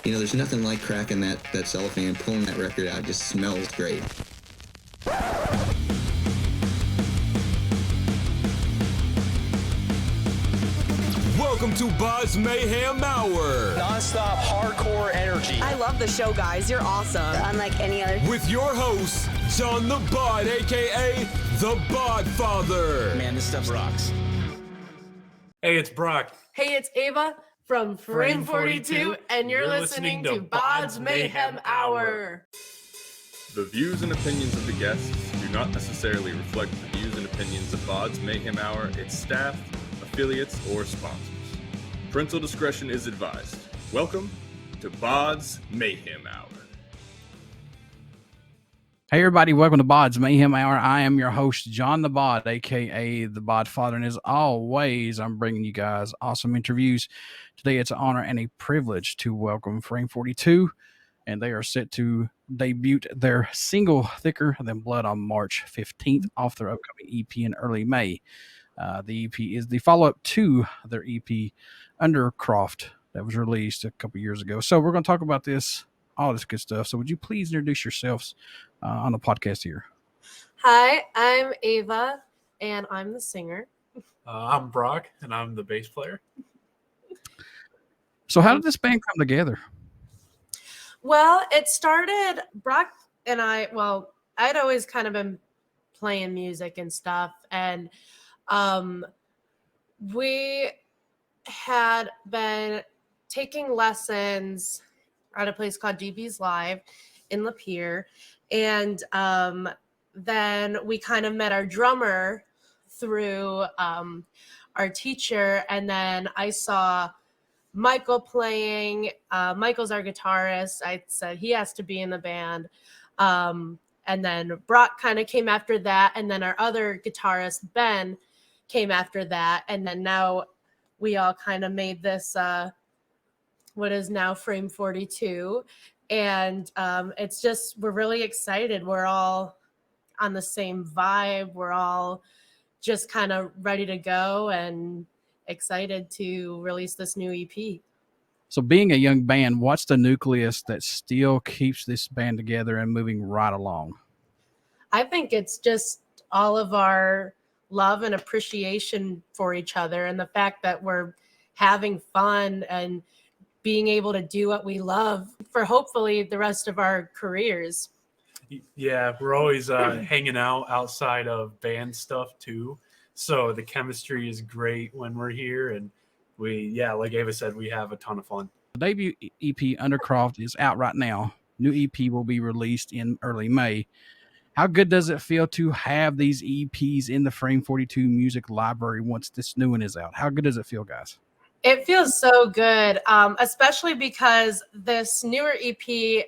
There's nothing like cracking that cellophane and pulling that record out. It just smells great. Welcome to BODS Mayhem Hour. Non-stop hardcore energy. I love the show, guys. You're awesome. Unlike any other. With your host, John the Bod, a.k.a. the Bodfather. Man, this stuff rocks. Hey, it's Brock. Hey, it's Ava from Frame 42, and you're listening to BODS Mayhem Hour. The views and opinions of the guests do not necessarily reflect the views and opinions of BODS Mayhem Hour, its staff, affiliates, or sponsors. Parental discretion is advised. Welcome to BODS Mayhem Hour. Hey everybody, welcome to BODS Mayhem Hour. I am your host, John the Bod, aka the Bodfather, and as always, I'm bringing you guys awesome interviews. Today, it's an honor and a privilege to welcome Frame 42, and they are set to debut their single "Thicker Than Blood" on March 15th off their upcoming EP in early May. The EP is the follow-up to their EP Undercroft that was released a couple years ago. So we're going to talk about this, all this good stuff. So would you please introduce yourselves on the podcast here? Hi, I'm Ava, and I'm the singer. I'm Brock, and I'm the bass player. So how did this band come together? Well, it started, Brock and I'd always kind of been playing music and stuff, and we had been taking lessons at a place called DB's Live in Lapeer, and then we kind of met our drummer through our teacher, and then I saw Michael playing. Michael's our guitarist. I said he has to be in the band. And then Brock kind of came after that, and then our other guitarist, Ben, came after that, and then now we all kind of made this what is now Frame 42, and it's just, we're really excited. We're all on the same vibe. We're all just kind of ready to go and excited to release this new EP. So being a young band, what's the nucleus that still keeps this band together and moving right along? I think it's just all of our love and appreciation for each other, and the fact that we're having fun and being able to do what we love for hopefully the rest of our careers. Yeah, we're always hanging out outside of band stuff too. So the chemistry is great when we're here, and like Ava said, we have a ton of fun. The debut EP Undercroft is out right now. New EP will be released in early May. How good does it feel to have these EPs in the Frame 42 music library once this new one is out? How good does it feel, guys? It feels so good, especially because this newer EP,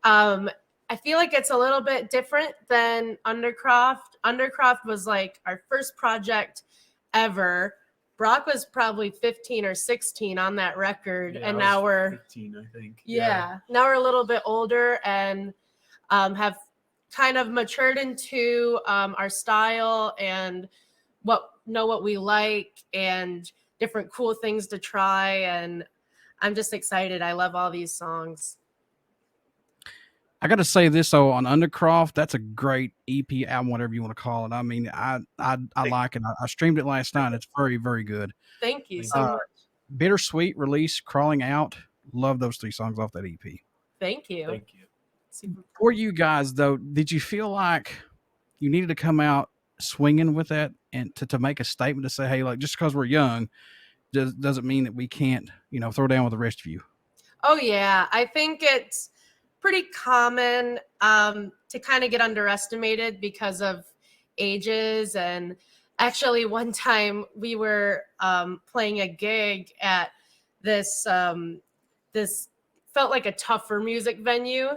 I feel like it's a little bit different than Undercroft. Undercroft was like our first project ever. Brock was probably 15 or 16 on that record, and now we're 15, I think. Yeah, now we're a little bit older and have kind of matured into our style and know what we like and different cool things to try, and I'm just excited. I love all these songs. I got to say this though, on Undercroft, that's a great EP album, whatever you want to call it. I mean, I like it. I streamed it last night. It's very, very good. Thank you so much. Bittersweet Release, Crawling Out. Love those 3 songs off that EP. Thank you. Thank you. For you guys though, did you feel like you needed to come out swinging with that and to make a statement to say, hey, like, just because we're young doesn't mean that we can't, throw down with the rest of you? Oh yeah, I think it's pretty common to kind of get underestimated because of ages. And actually one time we were playing a gig at this felt like a tougher music venue,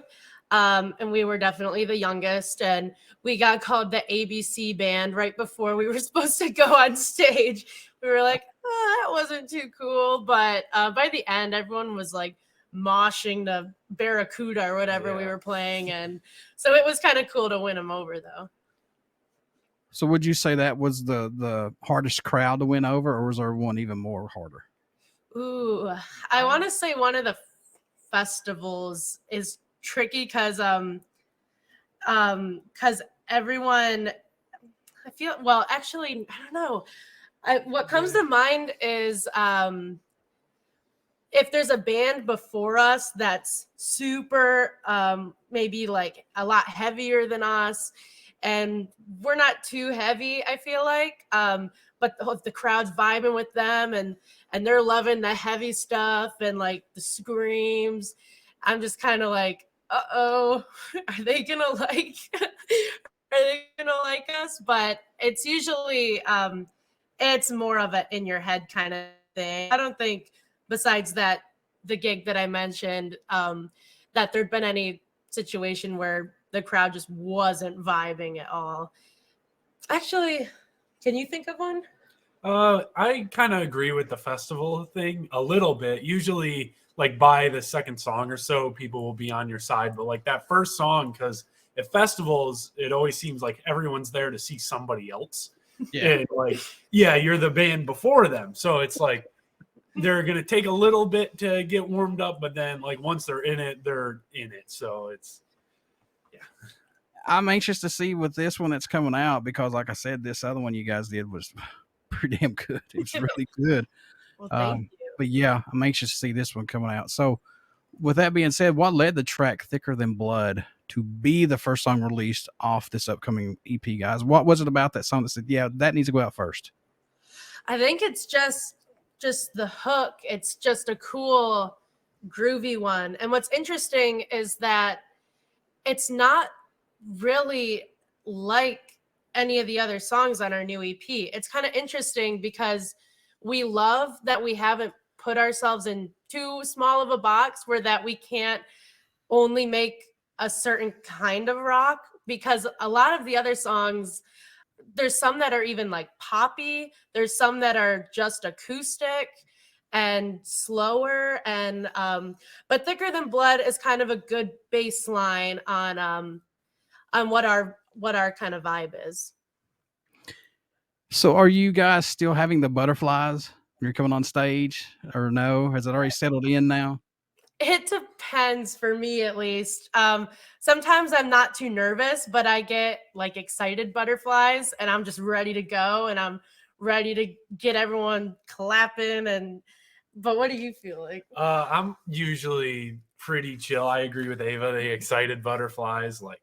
and we were definitely the youngest, and we got called the ABC band right before we were supposed to go on stage. We were like, oh, that wasn't too cool, but by the end everyone was like moshing to Barracuda or whatever we were playing, and so it was kind of cool to win them over though. So would you say that was the hardest crowd to win over, or was there one even more harder? Ooh, I want to say one of the festivals is tricky because everyone, I feel, well, actually, I don't know. What comes to mind is if there's a band before us that's super, maybe like a lot heavier than us, and we're not too heavy, I feel like, but the crowd's vibing with them, and they're loving the heavy stuff and like the screams. I'm just kind of like, uh-oh, are they gonna like us? But it's usually it's more of a in your head kind of thing. I don't think, besides that, the gig that I mentioned, that there'd been any situation where the crowd just wasn't vibing at all. Actually, can you think of one? I kind of agree with the festival thing a little bit. Usually, like by the second song or so, people will be on your side. But like that first song, because at festivals, it always seems like everyone's there to see somebody else. Yeah. And like, yeah, you're the band before them. So it's like they're going to take a little bit to get warmed up. But then like once they're in it, they're in it. So it's, yeah. I'm anxious to see with this one that's coming out because, like I said, this other one you guys did was pretty damn good. It was really good. Well, thank you. But yeah, I'm anxious to see this one coming out. So, with that being said, what led the track "Thicker Than Blood" to be the first song released off this upcoming EP, guys? What was it about that song that said, "Yeah, that needs to go out first"? I think it's just the hook. It's just a cool, groovy one. And what's interesting is that it's not really like any of the other songs on our new EP. It's kind of interesting because we love that we haven't put ourselves in too small of a box where that we can't only make a certain kind of rock, because a lot of the other songs, there's some that are even like poppy, there's some that are just acoustic and slower, and but Thicker Than Blood is kind of a good baseline on what our kind of vibe is. So, are you guys still having the butterflies when you're coming on stage, or no? Has it already settled in now? It depends, for me at least. Sometimes I'm not too nervous, but I get like excited butterflies and I'm just ready to go and I'm ready to get everyone clapping. But what do you feel like? I'm usually pretty chill. I agree with Ava. The excited butterflies, like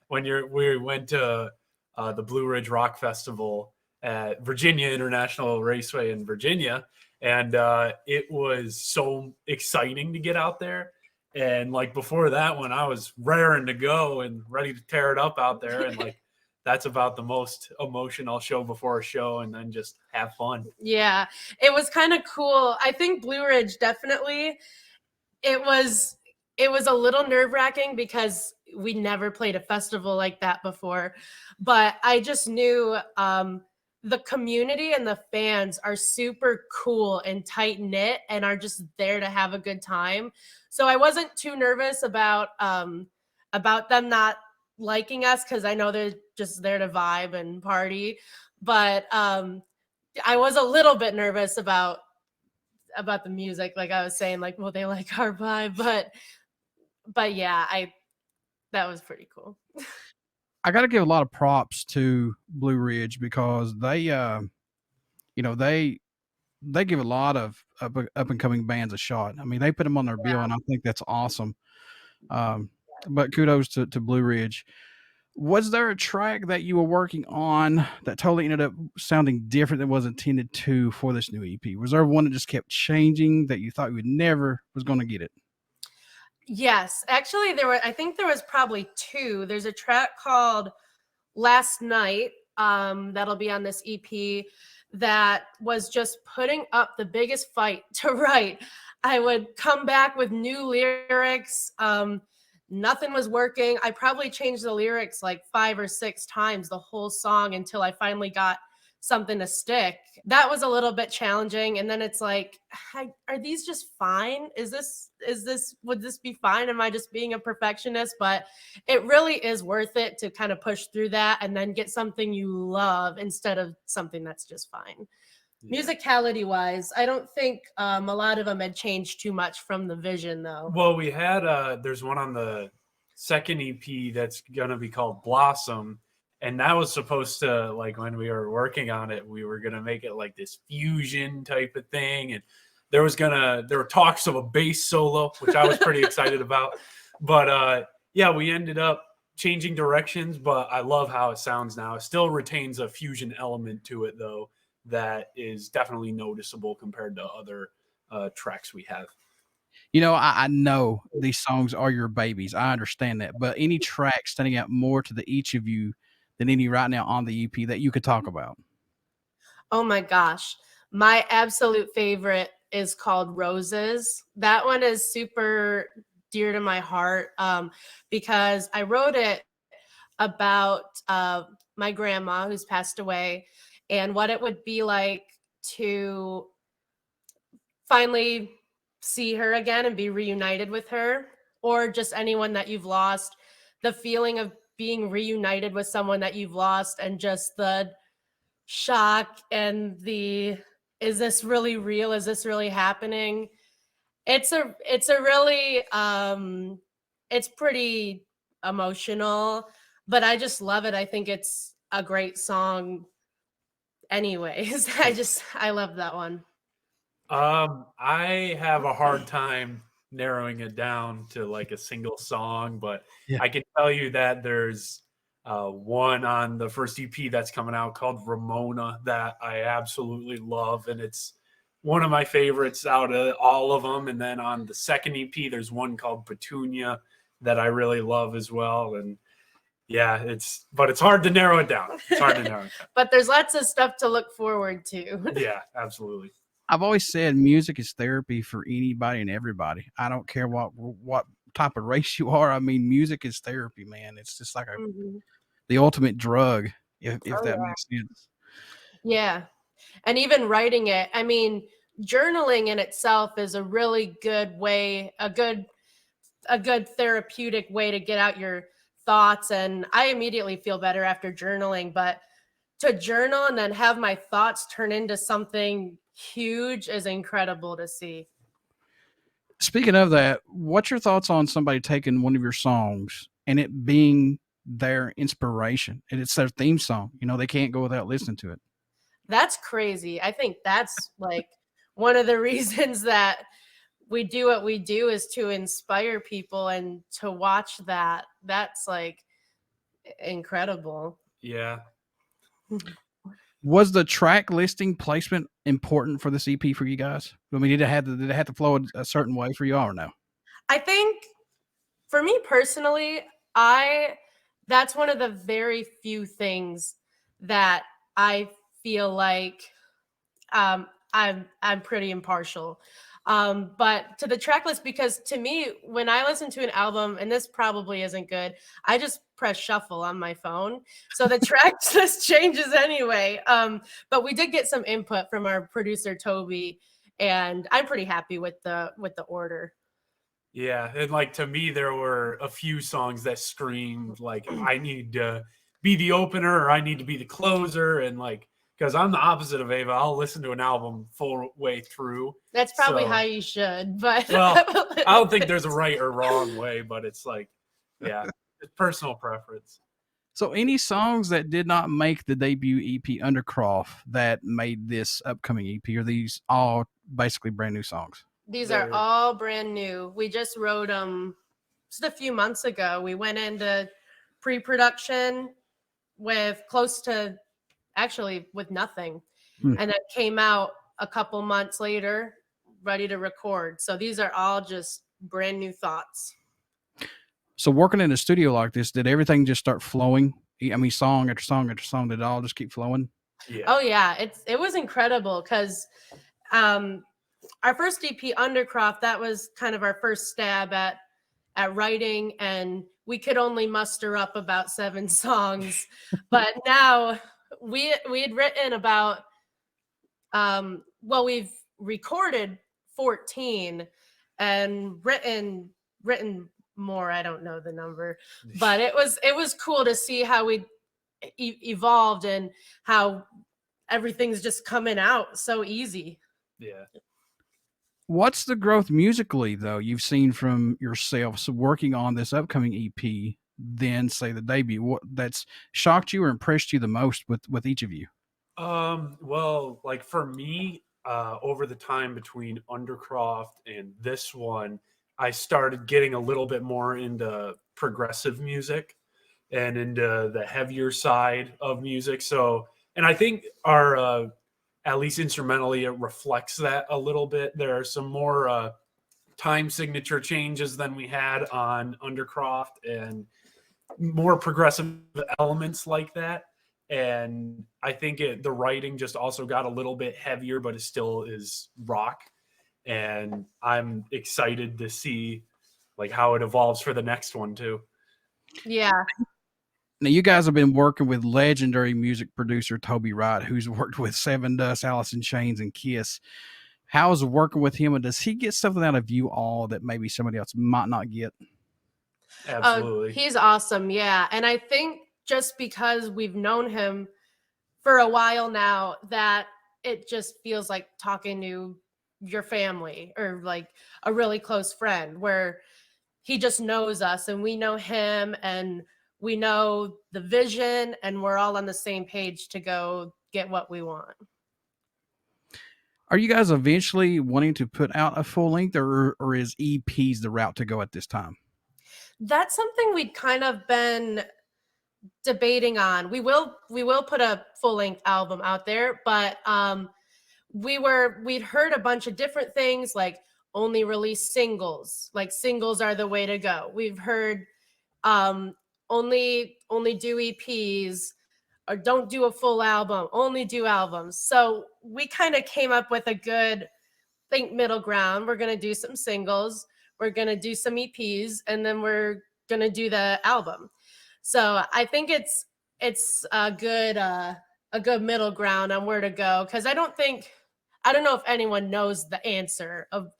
when we went to the Blue Ridge Rock Festival at Virginia International Raceway in Virginia, and it was so exciting to get out there. And like before that one, I was raring to go and ready to tear it up out there, and like that's about the most emotion I'll show before a show, and then just have fun. Yeah, it was kind of cool. I think Blue Ridge, definitely, it was a little nerve-wracking because we never played a festival like that before, but I just knew the community and the fans are super cool and tight-knit and are just there to have a good time. So I wasn't too nervous about them not liking us, because I know they're just there to vibe and party. But I was a little bit nervous about the music, like I was saying, like, will they like our vibe? But yeah, that was pretty cool. I got to give a lot of props to Blue Ridge because they, they give a lot of up and coming bands a shot. I mean, they put them on their bill, and I think that's awesome. But kudos to Blue Ridge. Was there a track that you were working on that totally ended up sounding different than was intended to for this new EP? Was there one that just kept changing that you thought you would never was going to get it? Yes, actually I think there was probably two. There's a track called Last Night that'll be on this EP that was just putting up the biggest fight to write. I would come back with new lyrics. Nothing was working. I probably changed the lyrics like 5 or 6 times the whole song until I finally got something to stick. That was a little bit challenging. And then it's like, are these just fine? Would this be fine? Am I just being a perfectionist? But it really is worth it to kind of push through that and then get something you love instead of something that's just fine. Musicality wise, I don't think a lot of them had changed too much from the vision, though. Well, we had there's one on the second EP that's gonna be called Blossom, and that was supposed to, like, when we were working on it, we were gonna make it like this fusion type of thing, and there were talks of a bass solo, which I was pretty excited about. But yeah, we ended up changing directions, but I love how it sounds now. It still retains a fusion element to it, though, that is definitely noticeable compared to other tracks we have. You know, I know these songs are your babies. I understand that. But any track standing out more to each of you than any right now on the EP that you could talk about? Oh my gosh. My absolute favorite is called Roses. That one is super dear to my heart because I wrote it about my grandma who's passed away and what it would be like to finally see her again and be reunited with her, or just anyone that you've lost. The feeling of being reunited with someone that you've lost and just the shock and the, is this really real? Is this really happening? It's a really it's pretty emotional, but I just love it. I think it's a great song anyways. I love that one. I have a hard time narrowing it down to like a single song, but Yeah. I can tell you that there's one on the first EP that's coming out called Ramona that I absolutely love, and it's one of my favorites out of all of them. And then on the second EP, there's one called Petunia that I really love as well. And yeah, it's hard to narrow it down. It's hard to narrow it down. But there's lots of stuff to look forward to. Yeah, absolutely. I've always said music is therapy for anybody and everybody. I don't care what type of race you are. I mean, music is therapy, man. It's just like the ultimate drug, if that makes sense. Yeah. And even writing it, I mean, journaling in itself is a really good way, a good therapeutic way to get out your thoughts. And I immediately feel better after journaling, but to journal and then have my thoughts turn into something huge is incredible to see. Speaking of that, what's your thoughts on somebody taking one of your songs and it being their inspiration and it's their theme song? You know, they can't go without listening to it. That's crazy. I think that's like one of the reasons that we do what we do is to inspire people, and to watch that, that's like incredible. Yeah. Was the track listing placement important for this EP for you guys? I mean, did it have to flow a certain way for you all or no? I think for me personally, that's one of the very few things that I feel like I'm pretty impartial. But to the track list, because to me, when I listen to an album, and this probably isn't good, I just press shuffle on my phone. So the track list changes anyway. But we did get some input from our producer, Toby, and I'm pretty happy with the order. Yeah. And like, to me, there were a few songs that screamed like, I need to be the opener or I need to be the closer. And like, because I'm the opposite of Ava. I'll listen to an album full way through. That's probably how you should, but well, I don't think there's a right or wrong way, but it's like, yeah, it's personal preference. So any songs that did not make the debut EP Undercroft that made this upcoming EP, are these all basically brand new songs? These are all brand new. We just wrote them just a few months ago. We went into pre-production with with nothing, and then came out a couple months later ready to record. So these are all just brand new thoughts. So working in a studio like this, did everything just start flowing? I mean, song after song after song, did it all just keep flowing? Yeah. Oh yeah, it was incredible because our first EP Undercroft, that was kind of our first stab at writing, and we could only muster up about 7 songs. But now we had written about we've recorded 14 and written more. I don't know the number, but it was cool to see how we evolved and how everything's just coming out so easy. Yeah. What's the growth musically, though, you've seen from yourselves working on this upcoming EP, then say the debut? What that's shocked you or impressed you the most with each of you? Well, like for me, over the time between Undercroft and this one, I started getting a little bit more into progressive music and into the heavier side of music. So, and I think our, at least instrumentally, it reflects that a little bit. There are some more time signature changes than we had on Undercroft and more progressive elements like that. And I think the writing just also got a little bit heavier, but it still is rock. And I'm excited to see like how it evolves for the next one too. Yeah. Now, you guys have been working with legendary music producer Toby Wright, who's worked with Seven Dust, Alice in Chains, and Kiss. How's working with him, and does he get something out of you all that maybe somebody else might not get? Absolutely. He's awesome. Yeah. And I think just because we've known him for a while now, that it just feels like talking to your family or like a really close friend, where he just knows us and we know him and we know the vision and we're all on the same page to go get what we want. Are you guys eventually wanting to put out a full length, or is EPs the route to go at this time? That's something we'd kind of been debating on. We will put a full length album out there, but we'd heard a bunch of different things, like only release singles, like singles are the way to go. We've heard only do EPs, or don't do a full album, only do albums. So we kind of came up with a good middle ground. We're going to do some singles, we're going to do some EPs, and then we're going to do the album. So I think it's a good middle ground on where to go, because I don't know if anyone knows the answer of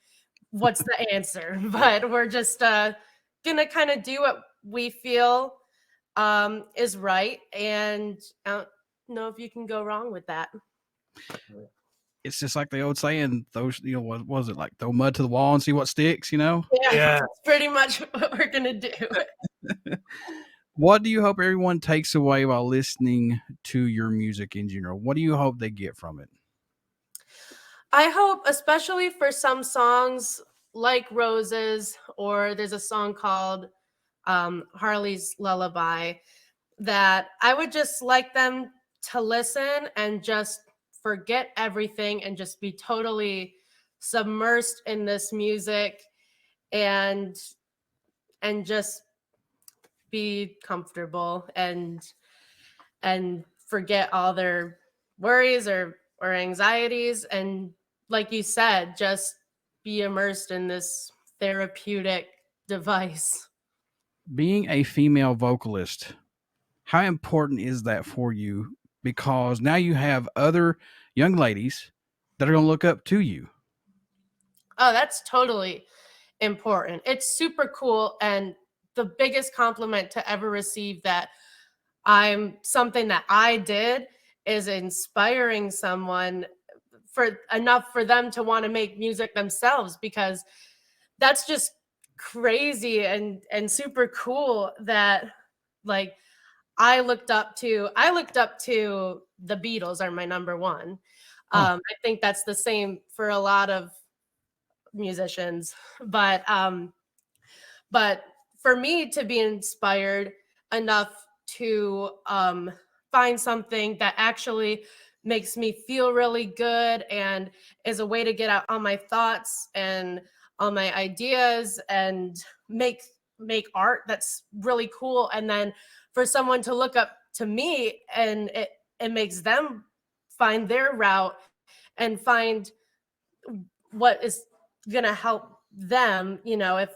what's the answer, but we're just gonna kind of do what we feel is right, and I don't know if you can go wrong with that. It's just like the old saying, those, what was it, like throw mud to the wall and see what sticks, Yeah. That's pretty much what we're gonna do. What do you hope everyone takes away while listening to your music in general? What do you hope they get from it? I hope, especially for some songs like Roses, or there's a song called Harley's Lullaby, that I would just like them to listen and just forget everything and just be totally submersed in this music and just be comfortable and forget all their worries or anxieties, and like you said, just be immersed in this therapeutic device. Being a female vocalist, how important is that for you? Because now you have other young ladies that are going to look up to you. Oh, that's totally important. It's super cool, and the biggest compliment to ever receive that something that I did is inspiring someone for enough for them to want to make music themselves, because that's just crazy and super cool that, like, I looked up to the Beatles are my number one. I think that's the same for a lot of musicians, but for me to be inspired enough to find something that actually makes me feel really good and is a way to get out all my thoughts and all my ideas and make art that's really cool, and then for someone to look up to me and it makes them find their route and find what is going to help them, if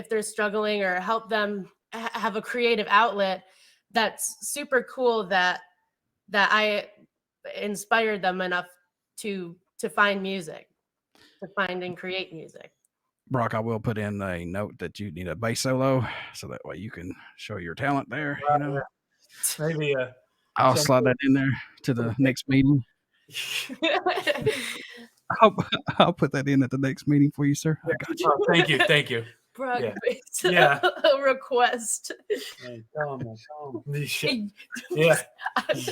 they're struggling, or help them have a creative outlet. That's super cool that I inspired them enough to find music, to find and create music. Brock, I will put in a note that you need a bass solo, so that way you can show your talent there. Maybe I'll slide that in there to the next meeting. I'll put that in at the next meeting for you, sir. I got you. Oh, thank you. Brock Yeah. makes Yeah. a request. Hey, tell him. Yeah.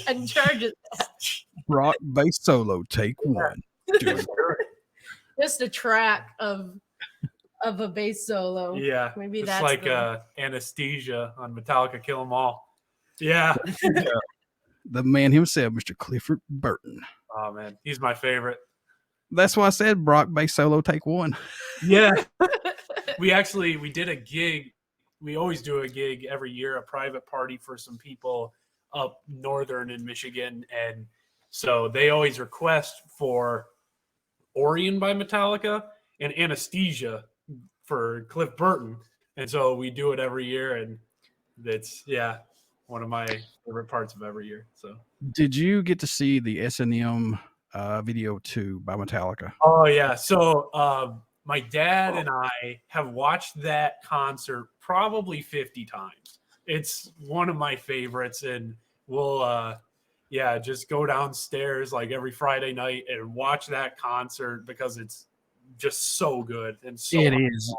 And charges Brock bass solo, take one. Do it. just a track of a bass solo. Yeah. Maybe it's that's like the... Anesthesia on Metallica Kill 'Em All. Yeah. The man himself, Mr. Clifford Burton. Oh man, he's my favorite. That's why I said Brock bass solo, take one. Yeah. We did a gig. We always do a gig every year, a private party for some people up northern in Michigan. And so they always request for Orion by Metallica and Anesthesia for Cliff Burton. And so we do it every year. And it's, one of my favorite parts of every year. So did you get to see the S&M video 2 by Metallica? Oh, yeah. So my dad and I have watched that concert probably 50 times. It's one of my favorites, and we'll just go downstairs like every Friday night and watch that concert because it's just so good and so it is.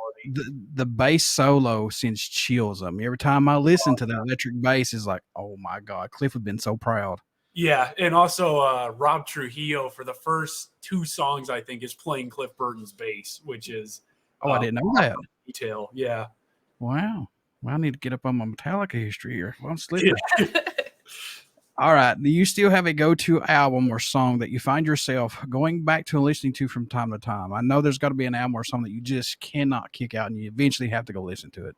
The bass solo sends chills up me. Every time I listen to the electric bass, is like, oh my God, Cliff would have been so proud. Yeah, and also Rob Trujillo for the first 2 songs, I think, is playing Cliff Burton's bass, which is I didn't know that. Detail, yeah. Wow. Well, I need to get up on my Metallica history here. Well, I'm slipping. All right. Do you still have a go-to album or song that you find yourself going back to and listening to from time to time? I know there's got to be an album or song that you just cannot kick out and you eventually have to go listen to it.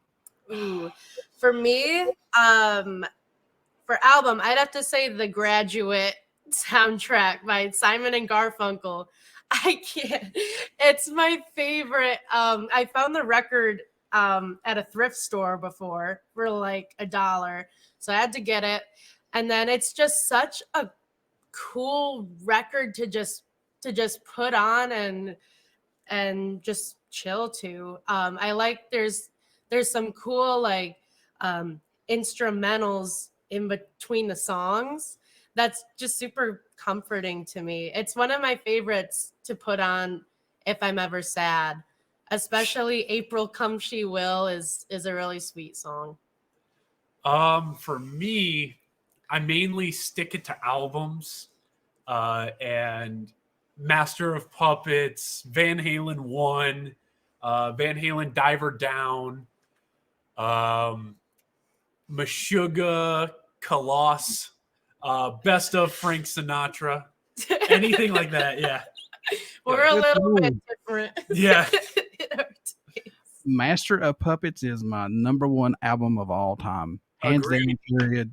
Ooh. For me, for album, I'd have to say The Graduate soundtrack by Simon and Garfunkel. I can't. It's my favorite. I found the record at a thrift store before for like $1. So I had to get it. And then it's just such a cool record to just put on and just chill to. I like there's some cool like instrumentals in between the songs that's just super comforting to me. It's one of my favorites to put on if I'm ever sad, especially April Come She Will is a really sweet song. For me, I mainly stick it to albums and Master of Puppets, Van Halen 1, Van Halen Diver Down, Meshuggah, Coloss, Best of Frank Sinatra, anything like that. Yeah. We're a little bit different. Yeah. Master of Puppets is my number 1 album of all time. Hands down, period.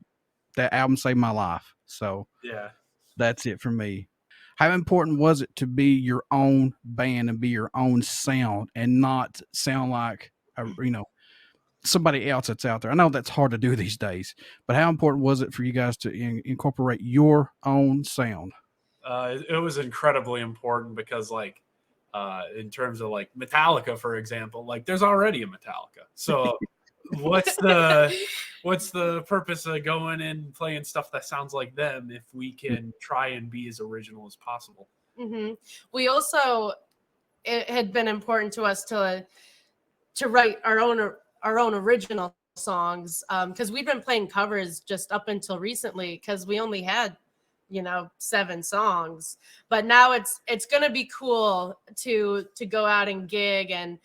That album saved my life. So yeah, that's it for me. How important was it to be your own band and be your own sound and not sound like somebody else that's out there? I know that's hard to do these days, but how important was it for you guys to incorporate your own sound? It was incredibly important because like in terms of like Metallica, for example, like there's already a Metallica. So what's the purpose of going and playing stuff that sounds like them if we can try and be as original as possible? Mm-hmm. We also, it had been important to us to write our own original songs because we'd been playing covers just up until recently because we only had 7 songs. But now it's gonna be cool to go out and gig and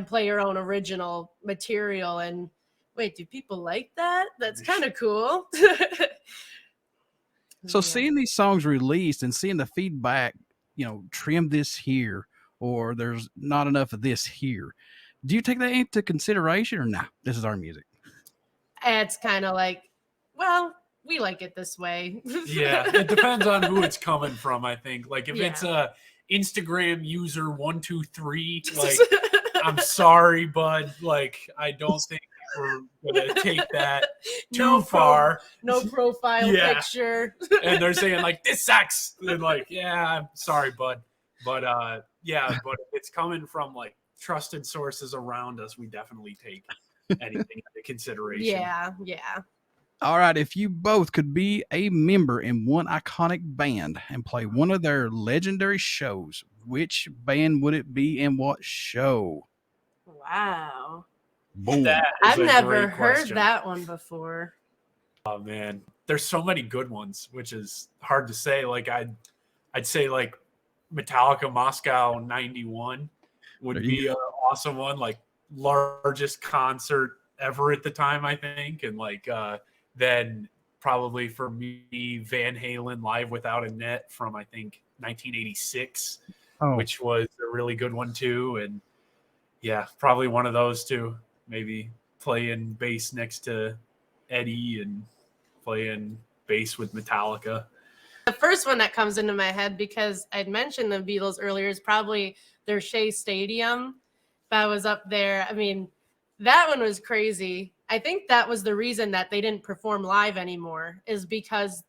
play your own original material. And wait, do people like that? That's kind of cool. So seeing these songs released and seeing the feedback, trim this here, or there's not enough of this here. Do you take that into consideration or nah, this is our music? It's kind of like, well, we like it this way. Yeah, it depends on who it's coming from, I think. Like if it's a Instagram user 123, like I'm sorry, bud. Like I don't think we're gonna take that too far. No profile picture. And they're saying like this sucks. And like, yeah, I'm sorry, bud. But but if it's coming from like trusted sources around us, we definitely take anything into consideration. Yeah. All right, if you both could be a member in one iconic band and play one of their legendary shows, which band would it be and what show? Wow. Boom. That is I've a never great heard question. that one before. Oh man, there's so many good ones, which is hard to say. Like I'd say like Metallica Moscow '91 would There you be an awesome one. Like largest concert ever at the time, I think, and like then probably for me Van Halen Live Without a Net from I think 1986, Oh, which was a really good one too. And yeah, probably one of those two. Maybe playing bass next to Eddie and playing bass with Metallica. The first one that comes into my head, because I'd mentioned the Beatles earlier, is probably their Shea Stadium. That was up there. I mean, that one was crazy. I think that was the reason that they didn't perform live anymore, is because,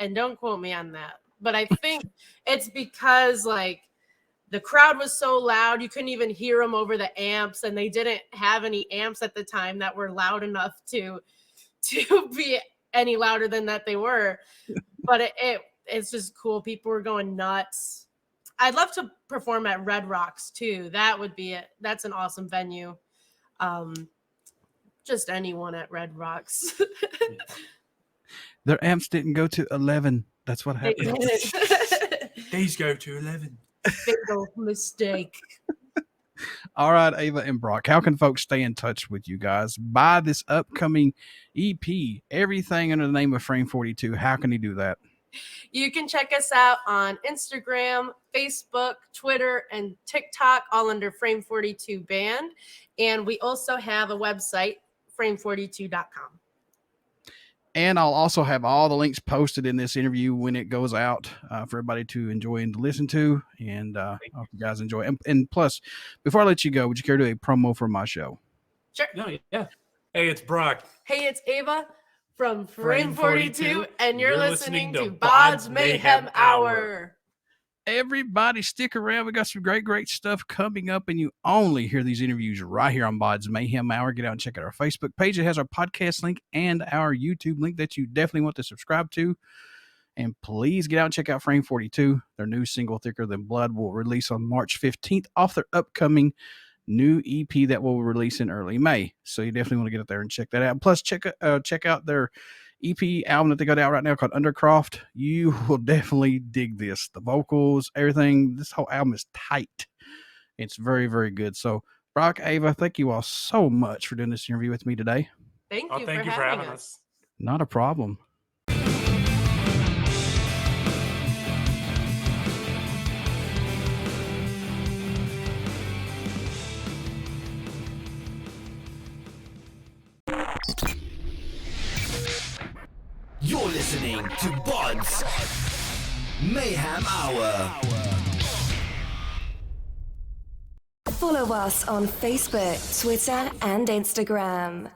and don't quote me on that, but I think it's because like the crowd was so loud, you couldn't even hear them over the amps, and they didn't have any amps at the time that were loud enough to be any louder than that they were. But it's just cool. People were going nuts. I'd love to perform at Red Rocks too. That would be it. That's an awesome venue. Just anyone at Red Rocks. their amps didn't go to 11. That's what They happened. did. These go to 11. Fatal mistake. All right, Ava and Brock, how can folks stay in touch with you guys? Buy this upcoming EP, everything under the name of Frame 42. How can he do that? You can check us out on Instagram, Facebook, Twitter, and TikTok, all under Frame 42 Band. And we also have a website, frame42.com. And I'll also have all the links posted in this interview when it goes out for everybody to enjoy and to listen to. And I hope you guys enjoy. And plus, before I let you go, would you care to do a promo for my show? Sure. No, yeah. Hey, it's Brock. Hey, it's Ava from Frame Frame 42, 42, and you're you're listening listening to to BODS BODS Mayhem Mayhem Hour. Everybody stick around. We got some great stuff coming up, and you only hear these interviews right here on BODS Mayhem Hour. Get out and check out our Facebook page. It has our podcast link and our YouTube link that you definitely want to subscribe to. And please get out and check out Frame 42. Their new single, Thicker Than Blood, will release on March 15th off their upcoming new EP that will release in early May. So you definitely want to get up there and check that out. Plus, check out their EP album that they got out right now called Undercroft. You will definitely dig this. The vocals, everything. This whole album is tight. It's very, very good. So, Brock, Ava, thank you all so much for doing this interview with me today. Thank Oh, you, thank for, you for having having us. Not a problem. You're listening to BODS Mayhem Hour. Follow us on Facebook, Twitter, and Instagram.